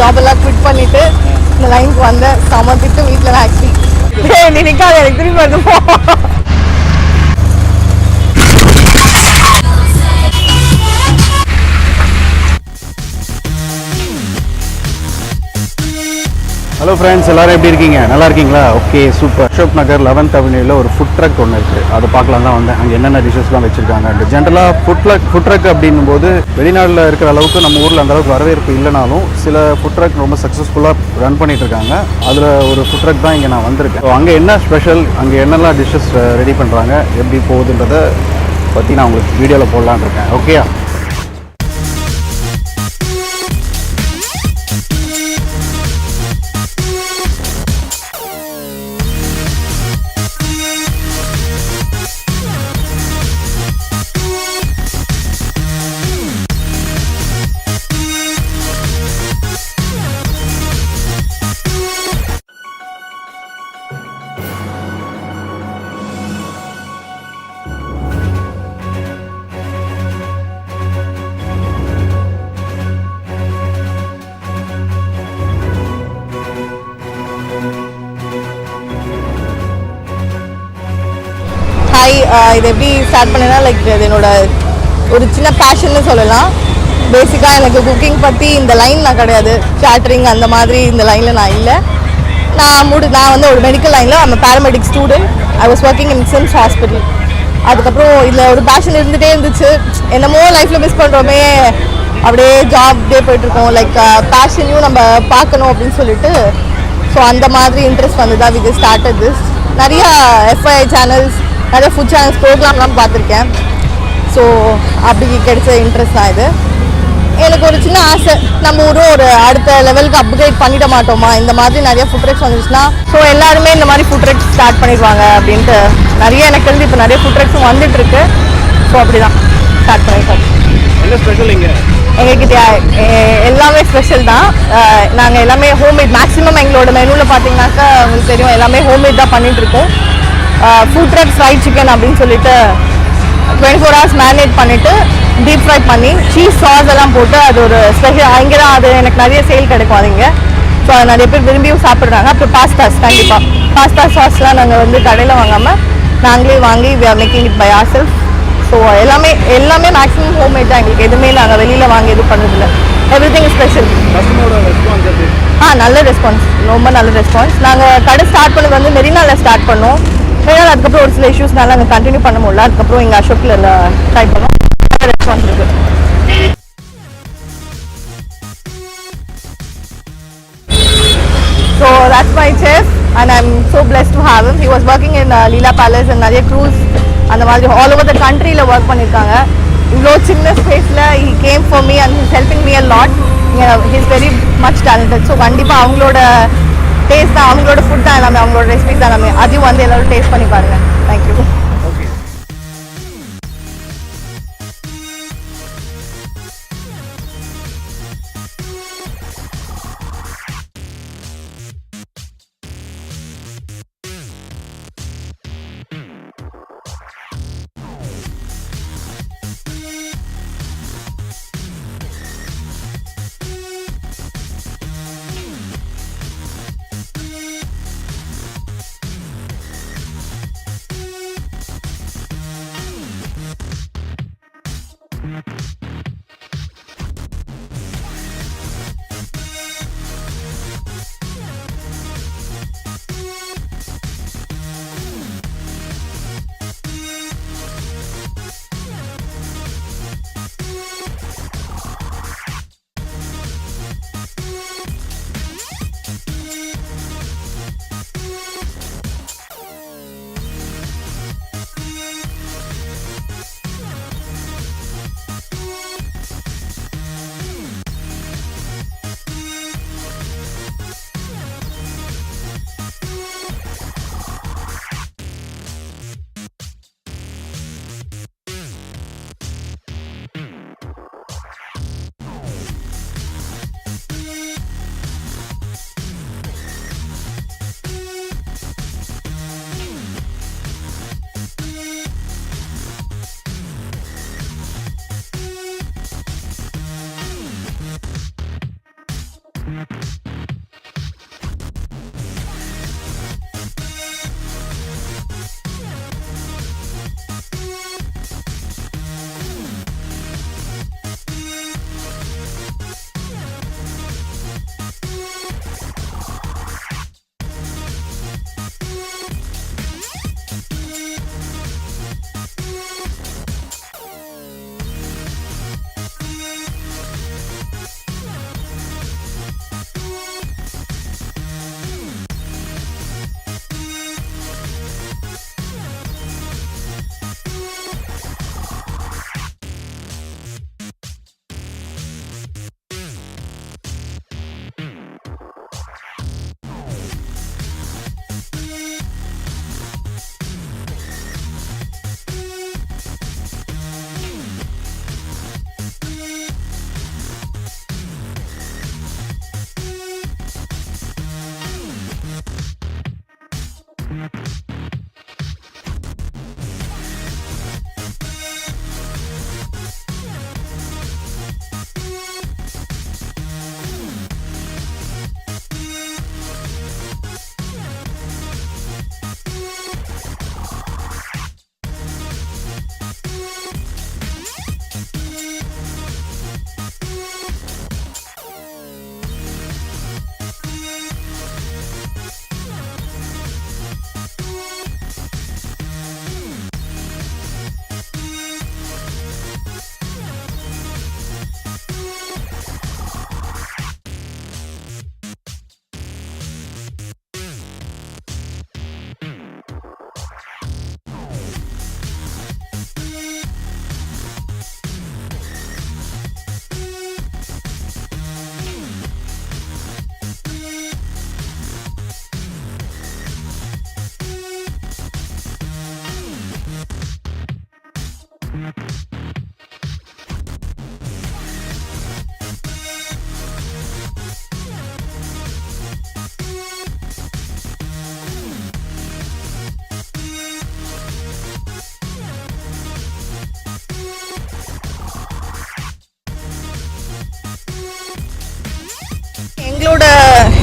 Job எல்லாம் quit பண்ணிட்டு இந்த லைனுக்கு வந்தேன். சமத்திட்டு வீட்டில் தான் ஆக்சுவலி நீ நிற்காது எனக்கு திரும்பி வந்து போ. ஹலோ ஃப்ரெண்ட்ஸ், எல்லாரும் எப்படி இருக்கீங்க? நல்லா இருக்கீங்களா? Okay, super. Ashok Nagar 11th அவென்யூவில் ஒரு ஃபுட் ட்ரக் ஒன்று இருக்குது. அதை பார்க்கலாம் தான் வந்தேன். அங்கே என்னென்ன டிஷ்ஷஸ்லாம் வச்சுருக்காங்க. ஜென்ரலாக ஃபுட் ட்ரக் அப்படின்னும் போது வெளிநாட்டில் இருக்கிற அளவுக்கு நம்ம ஊரில் அந்த அளவுக்கு வரவேற்பு இல்லைனாலும் சில ஃபுட் ட்ரக் ரொம்ப சக்ஸஸ்ஃபுல்லாக ரன் பண்ணிட்டு இருக்காங்க. அதில் ஒரு ஃபுட் ட்ரக் தான் இங்கே நான் வந்திருக்கேன். ஸோ அங்கே என்ன ஸ்பெஷல், அங்கே என்னெல்லாம் டிஷ்ஷஸ் ரெடி பண்ணுறாங்க, எப்படி போகுதுன்றதை பற்றி நான் உங்களுக்கு வீடியோவில் போடலான்னு இருக்கேன். ஓகேயா? இது எப்படி ஸ்டார்ட் பண்ணேன்னா லைக் இது என்னோட ஒரு சின்ன பேஷன்னு சொல்லலாம். பேசிக்காக எனக்கு குக்கிங் பற்றி இந்த லைன் நான் கிடையாது. கேட்டரிங் அந்த மாதிரி இந்த லைனில் நான் இல்லை. நான் வந்து ஒரு மெடிக்கல் லைனில் அந்த paramedic student. I was working in Sims hospital. அதுக்கப்புறம் இதில் ஒரு பேஷன் இருந்துகிட்டே இருந்துச்சு. என்னமோ லைஃப்பில் மிஸ் பண்ணுறோமே, அப்படியே ஜாப் டே போயிட்டுருக்கோம். லைக் பேஷனையும் நம்ம பார்க்கணும் அப்படின்னு சொல்லிட்டு ஸோ அந்த மாதிரி இன்ட்ரெஸ்ட் வந்து தான் இது ஸ்டார்டட் திஸ். நிறையா எஃப்ஐ சேனல்ஸ், நிறைய ஃபுட் சேனல்ஸ் ப்ரோக்ராம்லாம் பார்த்துருக்கேன். ஸோ அப்படி கிடைச்ச இன்ட்ரெஸ்ட் தான் இது. எனக்கு ஒரு சின்ன ஆசை, நம்ம ஊரும் ஒரு அடுத்த லெவலுக்கு அப்கிரேட் பண்ணிட மாட்டோமா, இந்த மாதிரி நிறைய ஃபுட் ட்ரக்ஸ் வந்துச்சுன்னா ஸோ எல்லாருமே இந்த மாதிரி ஃபுட் ட்ரக்ஸ் ஸ்டார்ட் பண்ணிடுவாங்க அப்படின்ட்டு நிறைய எனக்கு தெரிஞ்சு இப்போ நிறைய ஃபுட் ட்ரக்ஸும் வந்துட்டுருக்கு. ஸோ அப்படி தான் ஸ்டார்ட் பண்ணியிருக்கோம். என்ன ஸ்பெஷல் இங்கே? எங்ககிட்ட எல்லாமே ஸ்பெஷல் தான். நாங்கள் எல்லாமே ஹோம்மேட். மேக்ஸிமம் எங்களோட மெனுவில் பார்த்தீங்கன்னாக்கா உங்களுக்கு தெரியும், எல்லாமே ஹோம்மேட் தான் பண்ணிகிட்ருக்கோம். ஃபுட் ட்ரக் ஃப்ரைட் சிக்கன் அப்படின்னு சொல்லிட்டு 24 hours மேரினேட் பண்ணிவிட்டு டீப் ஃப்ரை பண்ணி சீஸ் சாஸ் எல்லாம் போட்டு அது ஒரு ஸ்பெஷல். அங்கே தான் அது எனக்கு நிறைய சேல் கிடைக்கும் அது இங்கே. ஸோ அது நிறைய பேர் விரும்பியும் சாப்பிட்றாங்க. அப்புறம் பாஸ்தாஸ், கண்டிப்பாக பாஸ்தா சாஸ்லாம் நாங்கள் வந்து கடையில் வாங்காமல் நாங்களே வாங்கி we are making it by our self. So எல்லாமே மேக்ஸிமம் ஹோம்மேட் தான். எங்களுக்கு எதுவுமே நாங்கள் வெளியில் வாங்கி எதுவும் பண்ணுறதில்ல. Everything is special. நல்ல ரெஸ்பான்ஸ், ரொம்ப நல்ல ரெஸ்பான்ஸ். நாங்கள் கடை ஸ்டார்ட் பண்ணது வந்து மெரினாவில் ஸ்டார்ட் பண்ணோம். அதுக்கப்புறம் ஒரு சில இஷ்யூஸ்னால அங்கே கண்டினியூ பண்ண முடியல. அதுக்கப்புறம் இங்கே அசோக்கில் ட்ரை பண்ணோம். ரெஸ்பான்ஸ் இருக்கு. So that's my chef and I'm so blessed to have him. He was working in Leela Palace and நிறைய cruise அந்த மாதிரி all over the countryல ஒர்க் பண்ணியிருக்காங்க. இவ்வளோ சின்ன ஸ்பேஸில் he came for me and he's helping me a lot. He's very much talented. So கண்டிப்பாக அவங்களோட taste தான், அவங்களோட ஃபுட் தான் எல்லாமே, அவங்களோட ரெசிபிஸ் தான் எல்லாமே. அதையும் வந்து எல்லோரும் டேஸ்ட் பண்ணி பாருங்கள். தேங்க்யூ.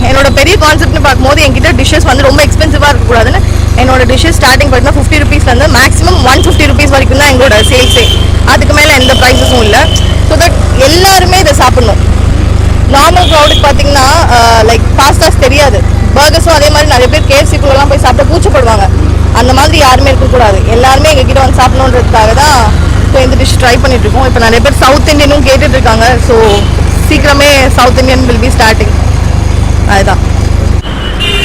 என்னோட பெரிய கான்செப்ட்னு பார்க்கும்போது என்கிட்ட டிஷ்ஷஸ் வந்து ரொம்ப எக்ஸ்பென்சிவாக இருக்கக்கூடாதுன்னு என்னோட டிஷ்ஷஸ் ஸ்டார்டிங் பார்த்தீங்கன்னா 50 ருபீஸ்லேருந்து மேக்ஸிமம் 150 ருபீஸ் வரைக்கும் தான் எங்களோட சேல்ஸே. அதுக்கு மேலே எந்த ப்ரைஸஸும் இல்லை. ஸோ தட் எல்லாருமே இதை சாப்பிட்ணும். நார்மல் க்ரௌடுக்கு பார்த்தீங்கன்னா லைக் பாஸ்தாஸ் தெரியாது, பர்கர்ஸும் அதே மாதிரி நிறைய பேர் கேஎஃப்சிக்குள்ளெல்லாம் போய் சாப்பிட கூச்சப்படுவாங்க. அந்த மாதிரி யாருமே இருக்கக்கூடாது. எல்லாருமே எங்ககிட்ட வந்து சாப்பிடணுன்றதுக்காக தான் ஸோ இந்த டிஷ் ட்ரை பண்ணிட்டு இருக்கோம். இப்போ நிறைய பேர் சவுத் இந்தியனும் கேட்டுட்டு இருக்காங்க. ஸோ சீக்கிரமே south Indian will be starting. அதுதான்.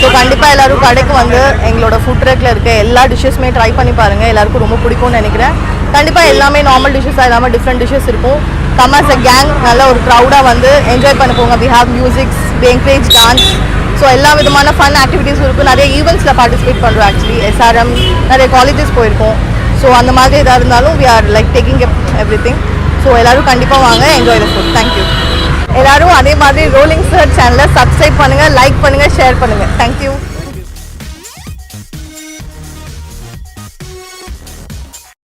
ஸோ கண்டிப்பாக எல்லோரும் கடைக்கு வந்து எங்களோட ஃபுட் ட்ரக்கில் இருக்க எல்லா டிஷ்ஷஸுமே ட்ரை பண்ணி பாருங்கள். எல்லாருக்கும் ரொம்ப பிடிக்கும்னு நினைக்கிறேன். கண்டிப்பாக எல்லாமே நார்மல் டிஷ்ஷஸாக இல்லாமல் டிஃப்ரெண்ட் டிஷ்ஷஸ் இருக்கும். கம் அஸ் அ கேங் நல்ல ஒரு க்ரௌடாக வந்து என்ஜாய் பண்ண போங்க. We have musics, we encourage dance. So எல்லா விதமான ஃபன் ஆக்டிவிட்டீஸும் இருக்கும். நிறைய ஈவெண்ட்ஸில் பார்ட்டிசிபேட் பண்ணுறோம். ஆக்சுவலி எஸ்ஆர்எம் நிறைய காலேஜஸ் போயிருக்கோம். ஸோ அந்த மாதிரி எதாக இருந்தாலும் we are like taking everything. So எல்லோரும் கண்டிப்பாக வாங்க, என்ஜாய் த ஃபுட். தேங்க்யூ. எல்லாரும் அதே மாதிரி ரோலிங் சர்ச் சேனலை சப்ஸ்கிரைப் பண்ணுங்கள், லைக் பண்ணுங்கள், ஷேர் பண்ணுங்கள். தேங்க்யூ.